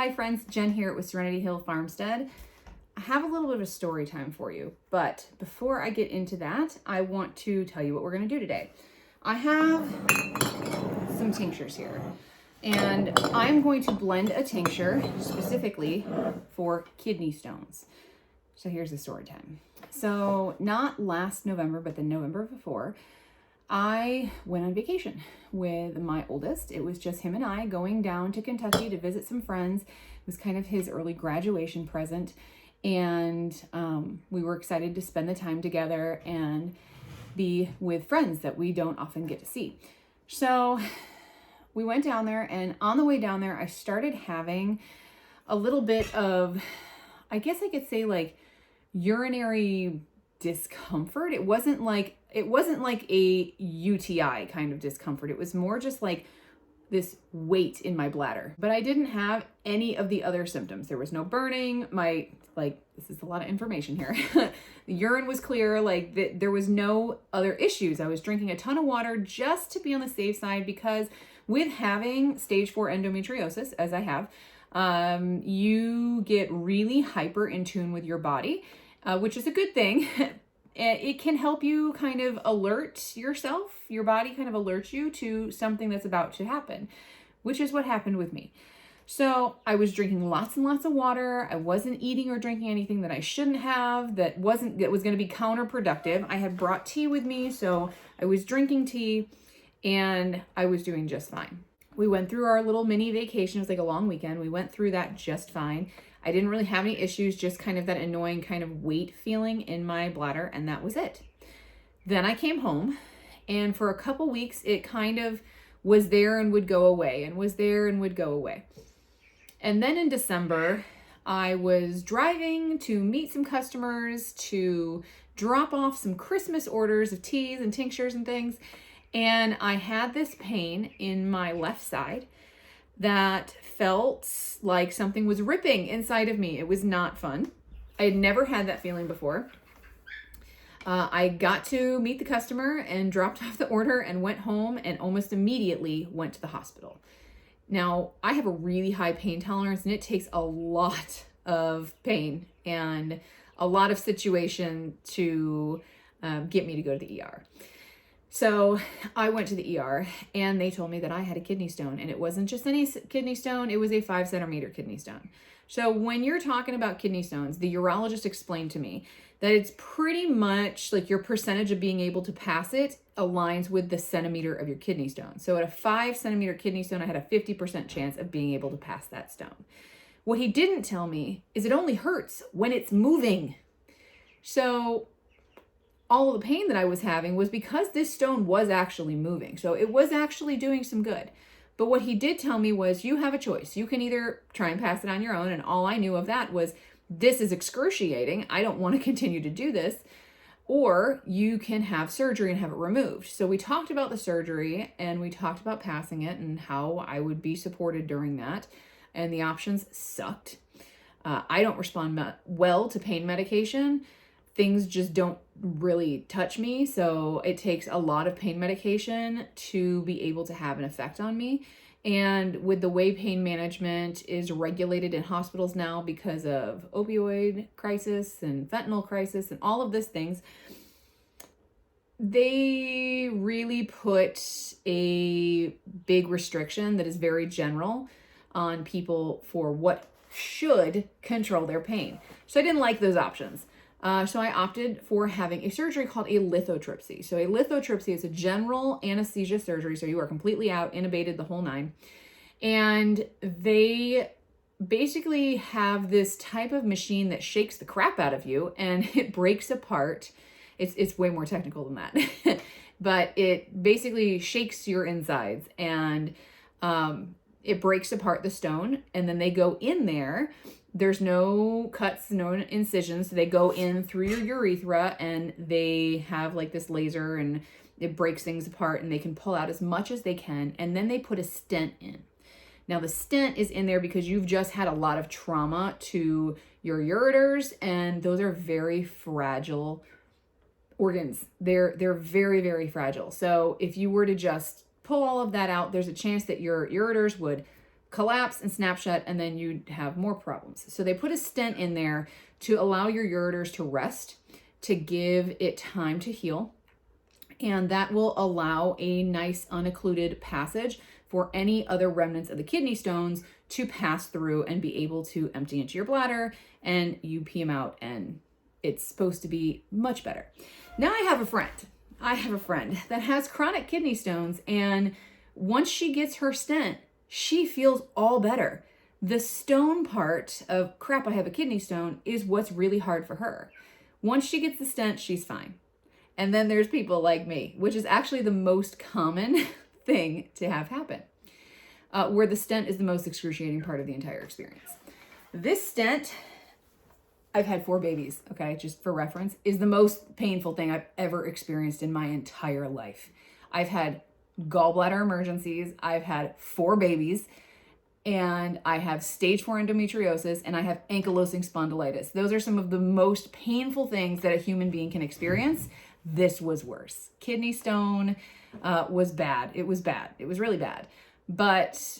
Hi friends, Jen here with Serenity Hill Farmstead. I have a little bit of a story time for you, but before I get into that, I want to tell you what we're going to do today. I have some tinctures here, and I'm going to blend a tincture specifically for kidney stones. So here's the story time. So not last November, but the November before, I went on vacation with my oldest. It was just him and I going down to Kentucky to visit some friends. It was kind of his early graduation present. And we were excited to spend the time together and be with friends that we don't often get to see. So we went down there, and on the way down there, I started having a little bit of, I guess I could say, like urinary discomfort. It wasn't like a UTI kind of discomfort. It was more just like this weight in my bladder. But I didn't have any of the other symptoms. There was no burning. This is a lot of information here. The urine was clear. There was no other issues. I was drinking a ton of water just to be on the safe side, because with having stage 4 endometriosis, as I have, you get really hyper in tune with your body, which is a good thing. It can help you kind of alert yourself, your body kind of alerts you to something that's about to happen, which is what happened with me. So I was drinking lots and lots of water. I wasn't eating or drinking anything that I shouldn't have, that was going to be counterproductive. I had brought tea with me, so I was drinking tea and I was doing just fine. We went through our little mini vacation. It was like a long weekend. We went through that just fine. I didn't really have any issues, just kind of that annoying kind of weight feeling in my bladder, and that was it. Then I came home, and for a couple weeks, it kind of was there and would go away, and was there and would go away. And then in December, I was driving to meet some customers, to drop off some Christmas orders of teas and tinctures and things, and I had this pain in my left side that felt like something was ripping inside of me. It was not fun. I had never had that feeling before. I got to meet the customer and dropped off the order and went home, and almost immediately went to the hospital. Now, I have a really high pain tolerance, and it takes a lot of pain and a lot of situation to get me to go to the ER. So I went to the ER, and they told me that I had a kidney stone, and it wasn't just any kidney stone, it was a 5-centimeter kidney stone. So when you're talking about kidney stones, the urologist explained to me that it's pretty much like your percentage of being able to pass it aligns with the centimeter of your kidney stone. So at a 5-centimeter kidney stone, I had a 50% chance of being able to pass that stone. What he didn't tell me is it only hurts when it's moving. So all of the pain that I was having was because this stone was actually moving. So it was actually doing some good. But what he did tell me was, you have a choice. You can either try and pass it on your own, and all I knew of that was, this is excruciating. I don't want to continue to do this. Or you can have surgery and have it removed. So we talked about the surgery, and we talked about passing it and how I would be supported during that. And the options sucked. I don't respond well to pain medication. Things just don't really touch me. So it takes a lot of pain medication to be able to have an effect on me. And with the way pain management is regulated in hospitals now because of opioid crisis and fentanyl crisis and all of these things, they really put a big restriction that is very general on people for what should control their pain. So I didn't like those options. So I opted for having a surgery called a lithotripsy. So a lithotripsy is a general anesthesia surgery. So you are completely out, intubated, the whole nine. And they basically have this type of machine that shakes the crap out of you, and it breaks apart. It's way more technical than that. But it basically shakes your insides, and it breaks apart the stone, and then they go in there. There's no cuts, no incisions. So they go in through your urethra, and they have like this laser, and it breaks things apart, and they can pull out as much as they can. And then they put a stent in. Now the stent is in there because you've just had a lot of trauma to your ureters, and those are very fragile organs. They're very, very fragile. So if you were to just pull all of that out, there's a chance that your ureters would collapse and snap shut, and then you'd have more problems. So they put a stent in there to allow your ureters to rest, to give it time to heal. And that will allow a nice unoccluded passage for any other remnants of the kidney stones to pass through and be able to empty into your bladder, and you pee them out, and it's supposed to be much better. Now I have a friend that has chronic kidney stones, and once she gets her stent, she feels all better. The stone part of crap, I have a kidney stone, is what's really hard for her. Once she gets the stent, she's fine. And then there's people like me, which is actually the most common thing to have happen, where the stent is the most excruciating part of the entire experience. This stent, I've had 4 babies, okay, just for reference, is the most painful thing I've ever experienced in my entire life. I've had gallbladder emergencies, I've had 4 babies, and I have stage 4 endometriosis, and I have ankylosing spondylitis. Those are some of the most painful things that a human being can experience. This was worse. Kidney stone was bad. It was bad. It was really bad. But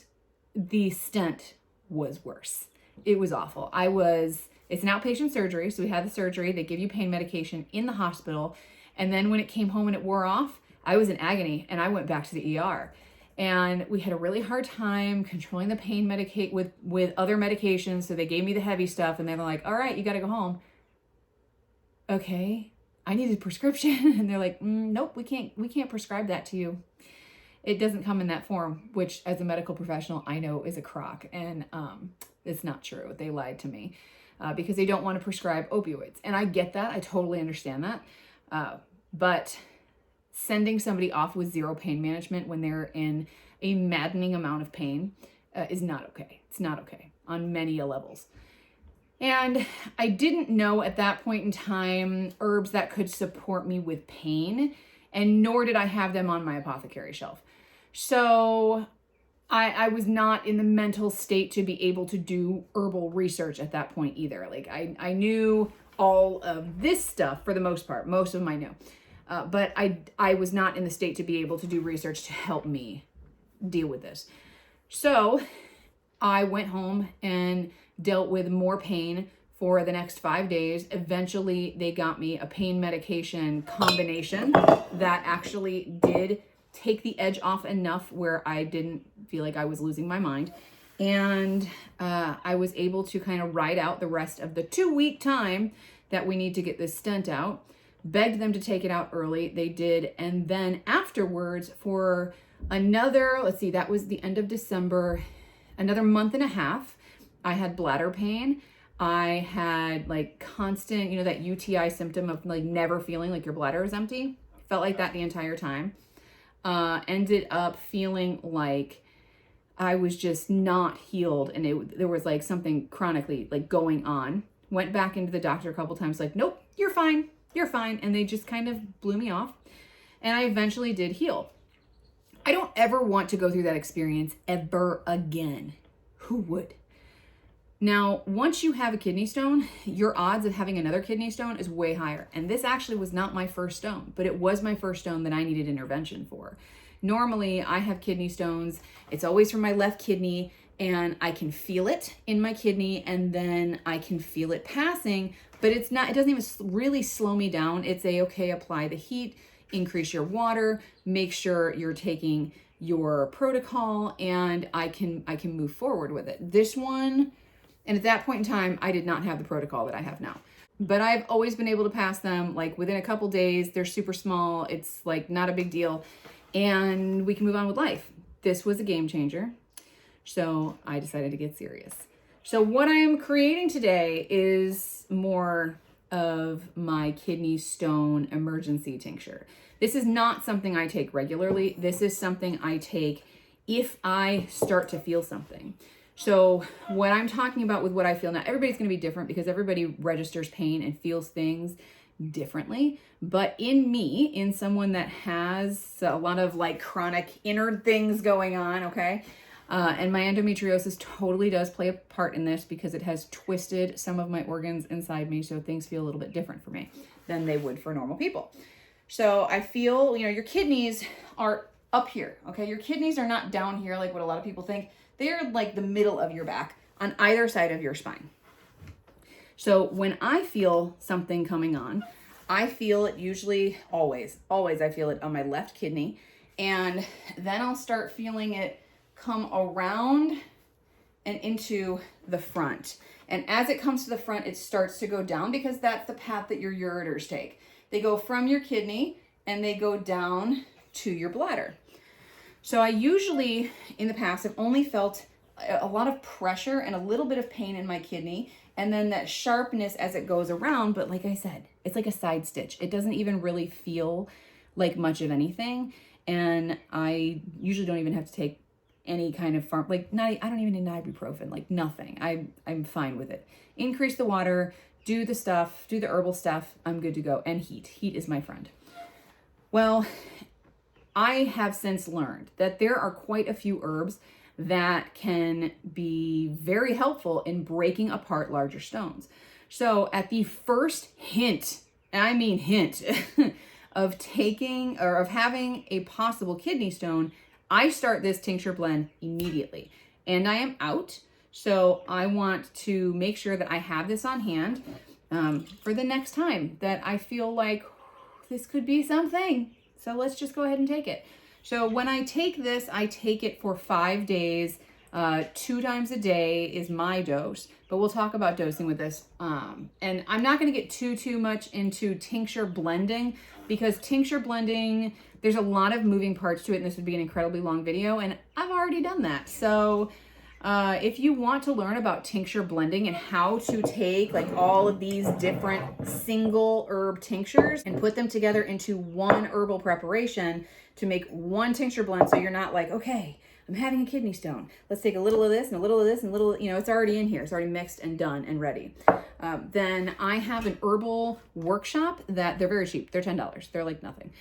the stent was worse. It was awful. It's an outpatient surgery, so we had the surgery. They give you pain medication in the hospital. And then when it came home and it wore off, I was in agony, and I went back to the ER. And we had a really hard time controlling the pain with other medications. So they gave me the heavy stuff, and they were like, all right, you got to go home. Okay, I need a prescription. And they're like, nope, we can't prescribe that to you. It doesn't come in that form, which as a medical professional, I know is a crock. And it's not true. They lied to me because they don't want to prescribe opioids. And I get that. I totally understand that. But sending somebody off with zero pain management when they're in a maddening amount of pain is not okay. It's not okay on many levels. And I didn't know at that point in time herbs that could support me with pain, and nor did I have them on my apothecary shelf. So I was not in the mental state to be able to do herbal research at that point either. Like I knew all of this stuff for the most part. Most of them I knew. But I was not in the state to be able to do research to help me deal with this. So I went home and dealt with more pain for the next 5 days. Eventually, they got me a pain medication combination that actually did take the edge off enough where I didn't feel like I was losing my mind. And I was able to kind of ride out the rest of the 2-week time that we need to get this stent out. Begged them to take it out early. They did. And then afterwards, for another, that was the end of December, another month and a half, I had bladder pain. I had like constant, that UTI symptom of like never feeling like your bladder is empty. Felt like that the entire time. Ended up feeling like I was just not healed, and there was like something chronically like going on. Went back into the doctor a couple times, like, nope, you're fine. You're fine. And they just kind of blew me off. And I eventually did heal. I don't ever want to go through that experience ever again. Who would? Now, once you have a kidney stone, your odds of having another kidney stone is way higher. And this actually was not my first stone, but it was my first stone that I needed intervention for. Normally, I have kidney stones. It's always from my left kidney, and I can feel it in my kidney, and then I can feel it passing, but it doesn't even really slow me down. It's okay, apply the heat, increase your water, make sure you're taking your protocol, and I can move forward with it. This one, and at that point in time, I did not have the protocol that I have now. But I've always been able to pass them like within a couple days. They're super small. It's like not a big deal. And we can move on with life. This was a game changer. So I decided to get serious. So what I am creating today is more of my kidney stone emergency tincture. This is not something I take regularly. This is something I take if I start to feel something. So what I'm talking about with what I feel now, everybody's going to be different because everybody registers pain and feels things differently. But in someone that has a lot of like chronic inner things going on, okay? And my endometriosis totally does play a part in this because it has twisted some of my organs inside me. So things feel a little bit different for me than they would for normal people. So I feel, your kidneys are up here, okay? Your kidneys are not down here like what a lot of people think. They're like the middle of your back on either side of your spine. So when I feel something coming on, I feel it usually, always I feel it on my left kidney. And then I'll start feeling it come around and into the front. And as it comes to the front, it starts to go down because that's the path that your ureters take. They go from your kidney and they go down to your bladder. So I usually, in the past, have only felt a lot of pressure and a little bit of pain in my kidney, and then that sharpness as it goes around. But like I said, it's like a side stitch. It doesn't even really feel like much of anything. And I usually don't even have to take any kind of I don't even need ibuprofen, like nothing. I'm fine with it. Increase the water, do the stuff, do the herbal stuff. I'm good to go. And heat is my friend. Well, I have since learned that there are quite a few herbs that can be very helpful in breaking apart larger stones. So at the first hint, and I mean hint, of taking or of having a possible kidney stone, I start this tincture blend immediately. And I am out. So I want to make sure that I have this on hand for the next time that I feel like this could be something. So let's just go ahead and take it. So when I take this, I take it for 5 days. 2 times a day is my dose, but we'll talk about dosing with this. And I'm not going to get too much into tincture blending, because tincture blending, there's a lot of moving parts to it, and this would be an incredibly long video, and I've already done that. So if you want to learn about tincture blending and how to take like all of these different single herb tinctures and put them together into one herbal preparation to make one tincture blend, so you're not like, okay, I'm having a kidney stone, let's take a little of this and a little of this and a little, it's already in here. It's already mixed and done and ready. Then I have an herbal workshop that they're very cheap. They're $10. They're like nothing.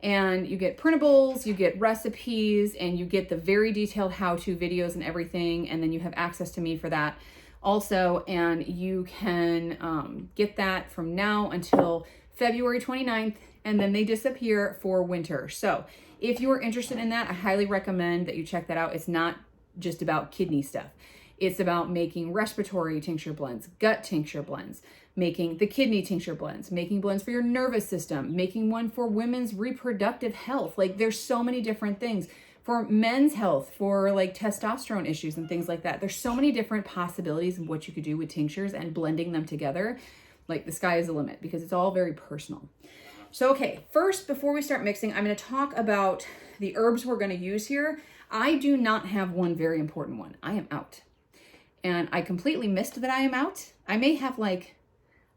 And you get printables, you get recipes, and you get the very detailed how-to videos and everything. And then you have access to me for that also. And you can get that from now until February 29th, and then they disappear for winter. So if you're interested in that, I highly recommend that you check that out. It's not just about kidney stuff. It's about making respiratory tincture blends, gut tincture blends, making the kidney tincture blends, making blends for your nervous system, making one for women's reproductive health. Like there's so many different things for men's health, for like testosterone issues and things like that. There's so many different possibilities of what you could do with tinctures, and blending them together. Like the sky is the limit, because it's all very personal. So, okay, first, before we start mixing, I'm going to talk about the herbs we're going to use here. I do not have one very important one. I am out. And I completely missed that I am out. I may have like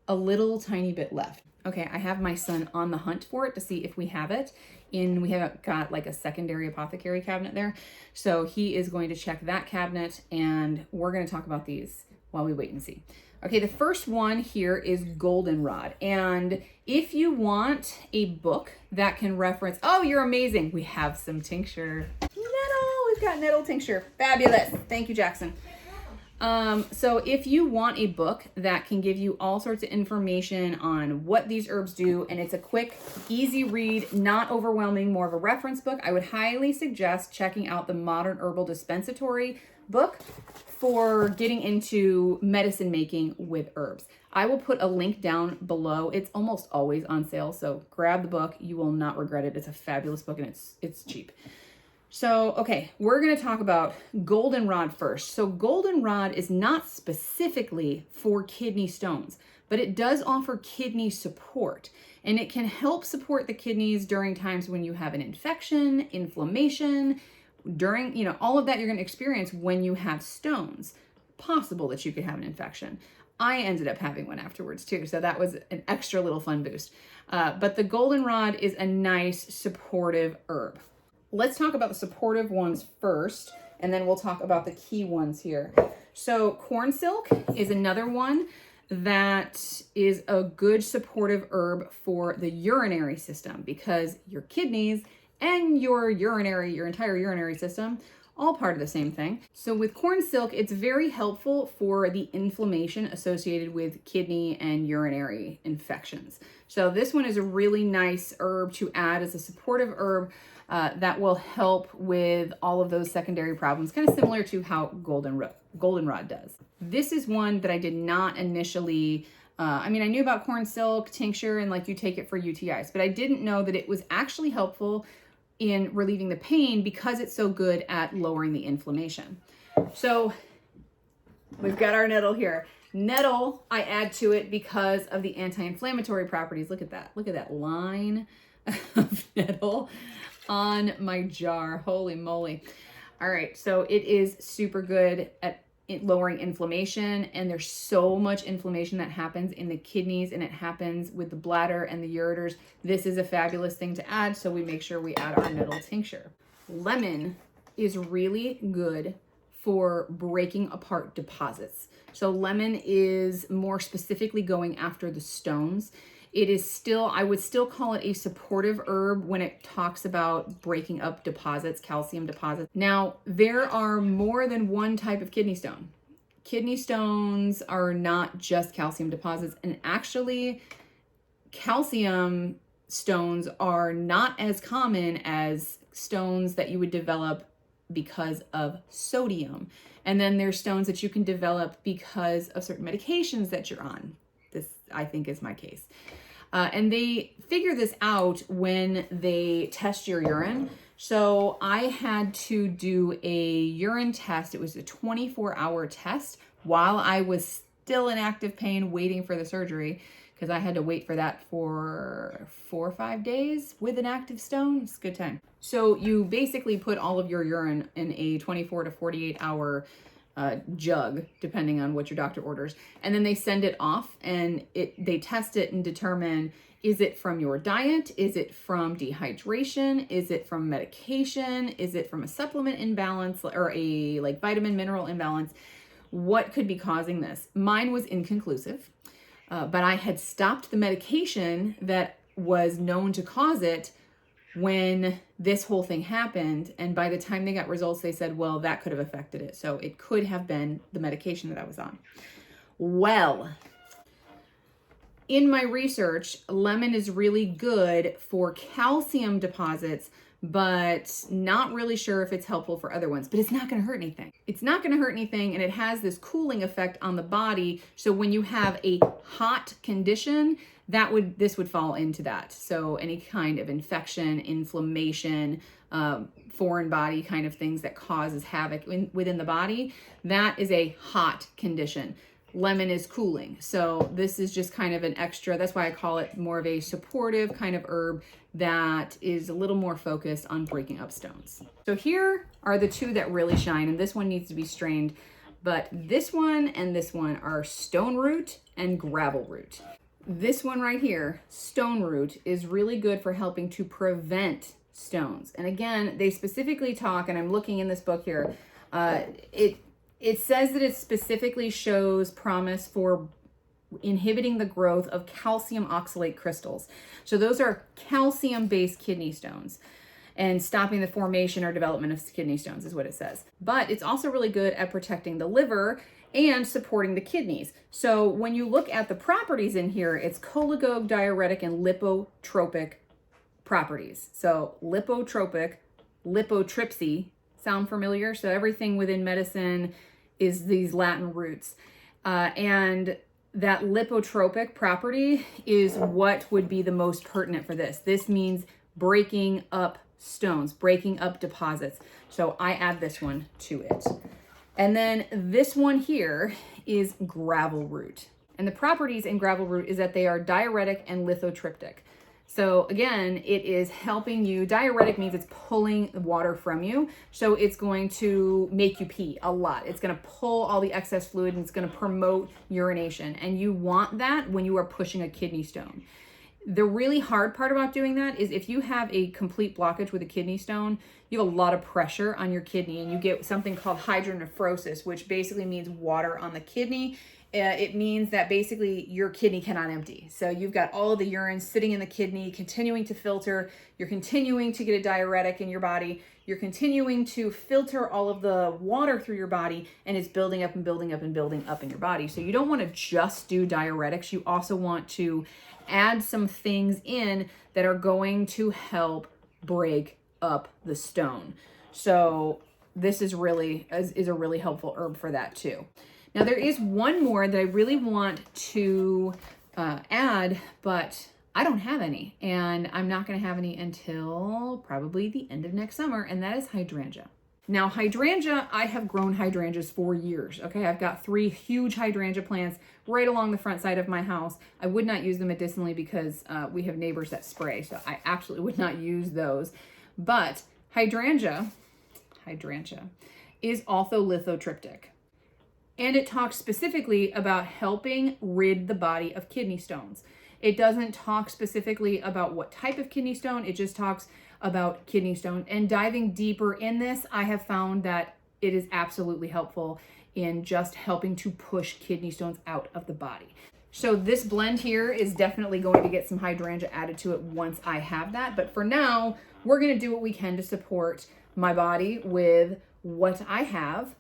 a little tiny bit left. Okay, I have my son on the hunt for it to see if we have it. We haven't got like a secondary apothecary cabinet there. So he is going to check that cabinet, and we're going to talk about these while we wait and see. Okay, the first one here is goldenrod. And if you want a book that can reference, oh, you're amazing. We have some tincture. Nettle, we've got nettle tincture. Fabulous. Thank you, Jackson. So if you want a book that can give you all sorts of information on what these herbs do, and it's a quick, easy read, not overwhelming, more of a reference book, I would highly suggest checking out the Modern Herbal Dispensatory book for getting into medicine making with herbs. I will put a link down below. It's almost always on sale, so grab the book. You will not regret it. It's a fabulous book, and it's cheap. So, okay, we're going to talk about goldenrod first. So goldenrod is not specifically for kidney stones, but it does offer kidney support, and it can help support the kidneys during times when you have an infection, inflammation, during, all of that you're going to experience when you have stones. Possible that you could have an infection. I ended up having one afterwards too, so that was an extra little fun boost. But the goldenrod is a nice supportive herb. Let's talk about the supportive ones first, and then we'll talk about the key ones here. So corn silk is another one that is a good supportive herb for the urinary system, because your kidneys and your entire urinary system, all part of the same thing. So with corn silk, it's very helpful for the inflammation associated with kidney and urinary infections. So this one is a really nice herb to add as a supportive herb that will help with all of those secondary problems, kind of similar to how goldenrod does. This is one that I did not initially, I mean, I knew about corn silk, tincture, and like you take it for UTIs, but I didn't know that it was actually helpful in relieving the pain because it's so good at lowering the inflammation. So we've got our nettle here. Nettle, I add to it because of the anti-inflammatory properties. Look at that. Look at that line of nettle on my jar. Holy moly. All right, so it is super good at lowering inflammation, and there's so much inflammation that happens in the kidneys, and it happens with the bladder and the ureters. This is a fabulous thing to add, so we make sure we add our nettle tincture. Lemon is really good for breaking apart deposits. So lemon is more specifically going after the stones. It is still, I would still call it a supportive herb when it talks about breaking up deposits, calcium deposits. Now, there are more than one type of kidney stone. Kidney stones are not just calcium deposits, and actually calcium stones are not as common as stones that you would develop because of sodium. And then there's stones that you can develop because of certain medications that you're on. This, I think, is my case. And they figure this out when they test your urine. So I had to do a urine test. It was a 24-hour test while I was still in active pain waiting for the surgery, because I had to wait for that for 4 or 5 days with an active stone. It's a good time. So you basically put all of your urine in a 24 to 48 hour jug, depending on what your doctor orders. And then they send it off, and they test it and determine, is it from your diet? Is it from dehydration? Is it from medication? Is it from a supplement imbalance or a like vitamin mineral imbalance? What could be causing this? Mine was inconclusive, but I had stopped the medication that was known to cause it when this whole thing happened. And by the time they got results, they said, well, that could have affected it. So it could have been the medication that I was on. Well, in my research, lemon is really good for calcium deposits, but not really sure if it's helpful for other ones, but it's not going to hurt anything. It's not going to hurt anything, and it has this cooling effect on the body. So when you have a hot condition, this would fall into that. So any kind of infection, inflammation, foreign body kind of things that causes havoc within the body, that is a hot condition. Lemon is cooling. So this is just kind of an extra, that's why I call it more of a supportive kind of herb that is a little more focused on breaking up stones. So here are the two that really shine, and this one needs to be strained, but this one and this one are stone root and gravel root. This one right here, stone root, is really good for helping to prevent stones. And again, they specifically talk, and I'm looking in this book here, it says that it specifically shows promise for inhibiting the growth of calcium oxalate crystals. So those are calcium-based kidney stones, and stopping the formation or development of kidney stones is what it says. But it's also really good at protecting the liver and supporting the kidneys. So when you look at the properties in here, it's cholagogue, diuretic, and lipotropic properties. So lipotropic, lipotrypsy, sound familiar? So everything within medicine is these Latin roots. And that lipotropic property is what would be the most pertinent for this. This means breaking up stones, breaking up deposits. So I add this one to it. And then this one here is gravel root. And the properties in gravel root is that they are diuretic and lithotriptic. So again, it is helping you. Diuretic means it's pulling the water from you. So it's going to make you pee a lot. It's going to pull all the excess fluid, and it's going to promote urination. And you want that when you are pushing a kidney stone. The really hard part about doing that is if you have a complete blockage with a kidney stone, you have a lot of pressure on your kidney, and you get something called hydronephrosis, which basically means water on the kidney. It means that basically your kidney cannot empty. So you've got all of the urine sitting in the kidney, continuing to filter. You're continuing to get a diuretic in your body. You're continuing to filter all of the water through your body, and it's building up and building up and building up in your body. So you don't want to just do diuretics. You also want to add some things in that are going to help break up the stone. So this is a really helpful herb for that too. Now there is one more that I really want to add, but I don't have any, and I'm not going to have any until probably the end of next summer, and that is hydrangea. Now hydrangea, I have grown hydrangeas for years. Okay, I've got 3 huge hydrangea plants right along the front side of my house. I would not use them medicinally because we have neighbors that spray, so I absolutely would not use those. But hydrangea is also lithotriptic. And it talks specifically about helping rid the body of kidney stones. It doesn't talk specifically about what type of kidney stone, it just talks about kidney stone. And diving deeper in this, I have found that it is absolutely helpful in just helping to push kidney stones out of the body. So this blend here is definitely going to get some hydrangea added to it once I have that. But for now, we're going to do what we can to support my body with what I have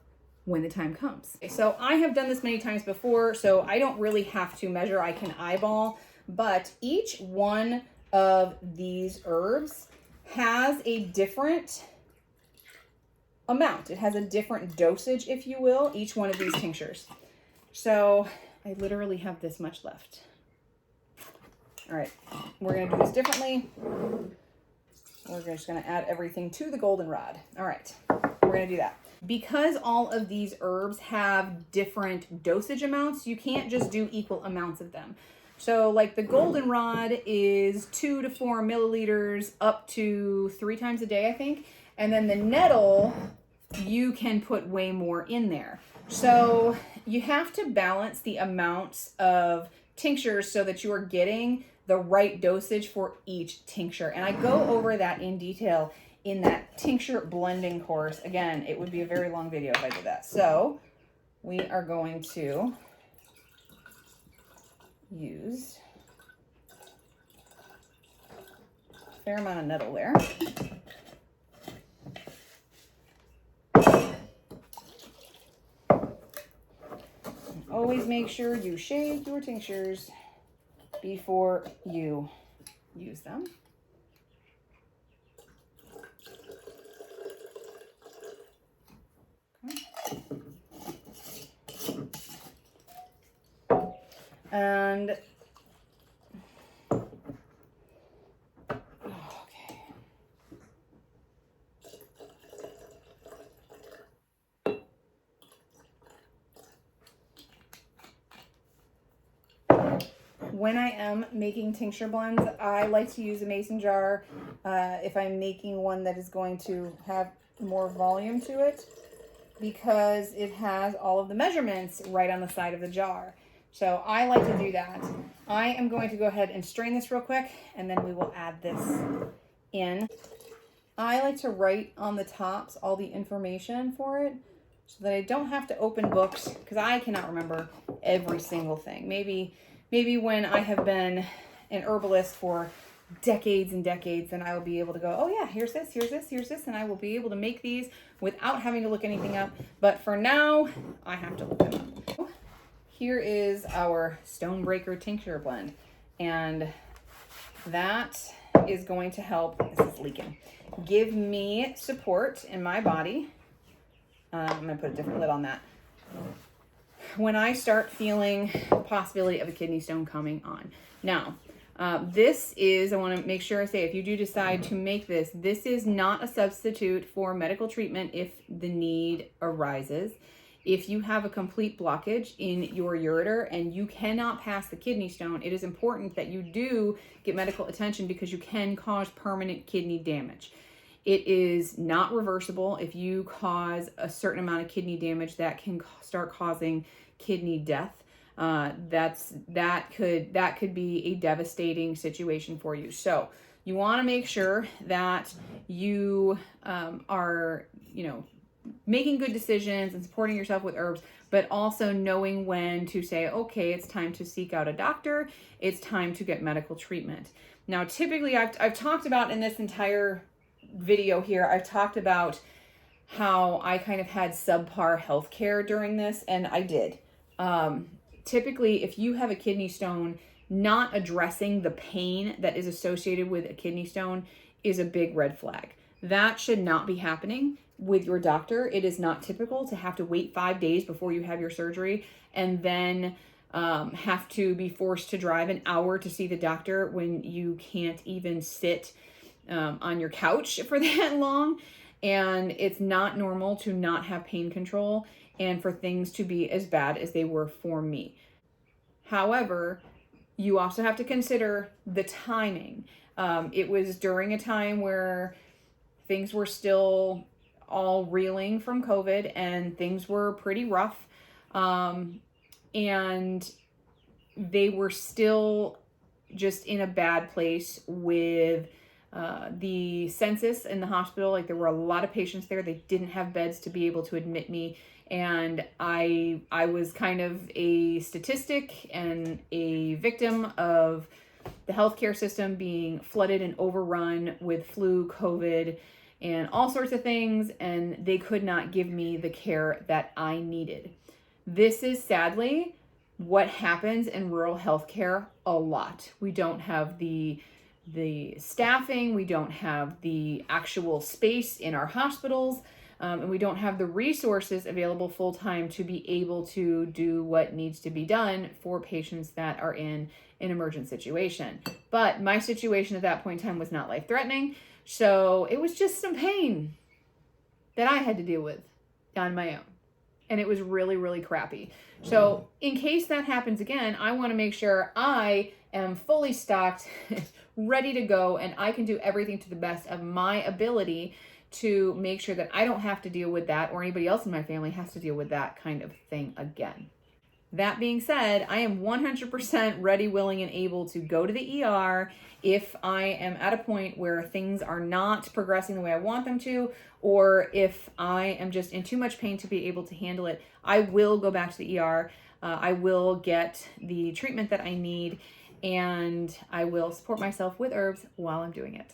when the time comes. So I have done this many times before, so I don't really have to measure. I can eyeball, but each one of these herbs has a different amount. It has a different dosage, if you will, each one of these tinctures. So I literally have this much left. All right, we're gonna do this differently. We're just gonna add everything to the goldenrod. All right, we're gonna do that. Because all of these herbs have different dosage amounts, you can't just do equal amounts of them. So like the goldenrod is 2 to 4 milliliters up to 3 times a day, I think. And then the nettle, you can put way more in there. So you have to balance the amounts of tinctures so that you are getting the right dosage for each tincture. And I go over that in detail in that tincture blending course. Again, it would be a very long video if I did that. So we are going to use a fair amount of nettle there. Always make sure you shake your tinctures before you use them. And when I am making tincture blends, I like to use a mason jar if I'm making one that is going to have more volume to it, because it has all of the measurements right on the side of the jar. So I like to do that. I am going to go ahead and strain this real quick, and then we will add this in. I like to write on the tops all the information for it so that I don't have to open books, because I cannot remember every single thing. Maybe when I have been an herbalist for decades and decades, then I will be able to go, oh yeah, here's this, here's this, here's this, and I will be able to make these without having to look anything up. But for now, I have to look them up. Here is our Stonebreaker tincture blend, and that is going to help, this is leaking, give me support in my body. I'm gonna put a different lid on that. When I start feeling the possibility of a kidney stone coming on. Now, this is, I want to make sure I say, if you do decide to make this, this is not a substitute for medical treatment if the need arises. If you have a complete blockage in your ureter and you cannot pass the kidney stone, it is important that you do get medical attention, because you can cause permanent kidney damage. It is not reversible. If you cause a certain amount of kidney damage, that can start causing kidney death. That could be a devastating situation for you. So you want to make sure that you are, making good decisions and supporting yourself with herbs, but also knowing when to say, okay, it's time to seek out a doctor. It's time to get medical treatment. Now, typically I've talked about in this entire video here, I've talked about how I kind of had subpar healthcare during this, and I did. Typically, if you have a kidney stone, not addressing the pain that is associated with a kidney stone is a big red flag. That should not be happening with your doctor. It is not typical to have to wait 5 days before you have your surgery and then have to be forced to drive an hour to see the doctor when you can't even sit on your couch for that long. And it's not normal to not have pain control and for things to be as bad as they were for me. However, you also have to consider the timing. It was during a time where things were still all reeling from COVID and things were pretty rough. And they were still just in a bad place with the census in the hospital. Like, there were a lot of patients there. They didn't have beds to be able to admit me. And I was kind of a statistic and a victim of the healthcare system being flooded and overrun with flu, COVID, and all sorts of things. And they could not give me the care that I needed. This is sadly what happens in rural healthcare a lot. We don't have the staffing, we don't have the actual space in our hospitals, and we don't have the resources available full-time to be able to do what needs to be done for patients that are in an emergent situation. But my situation at that point in time was not life-threatening, so it was just some pain that I had to deal with on my own. And it was really, really crappy. So in case that happens again, I want to make sure I am fully stocked, ready to go, and I can do everything to the best of my ability to make sure that I don't have to deal with that, or anybody else in my family has to deal with that kind of thing again. That being said, I am 100% ready, willing, and able to go to the ER if I am at a point where things are not progressing the way I want them to, or if I am just in too much pain to be able to handle it. I will go back to the ER. I will get the treatment that I need, and I will support myself with herbs while I'm doing it.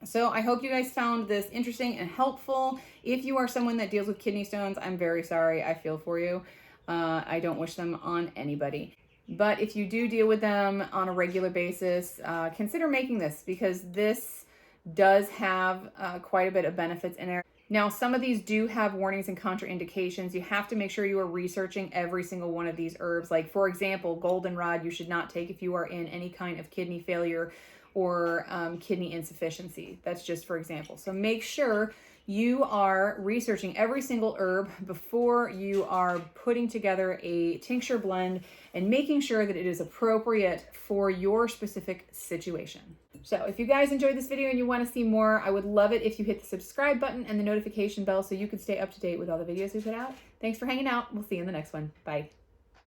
So I hope you guys found this interesting and helpful. If you are someone that deals with kidney stones, I'm very sorry. I feel for you. I don't wish them on anybody. But if you do deal with them on a regular basis, consider making this, because this does have quite a bit of benefits in there. Now, some of these do have warnings and contraindications. You have to make sure you are researching every single one of these herbs. Like, for example, goldenrod you should not take if you are in any kind of kidney failure or kidney insufficiency. That's just for example. So make sure you are researching every single herb before you are putting together a tincture blend and making sure that it is appropriate for your specific situation. So if you guys enjoyed this video and you want to see more, I would love it if you hit the subscribe button and the notification bell so you can stay up to date with all the videos we put out. Thanks for hanging out. We'll see you in the next one. Bye.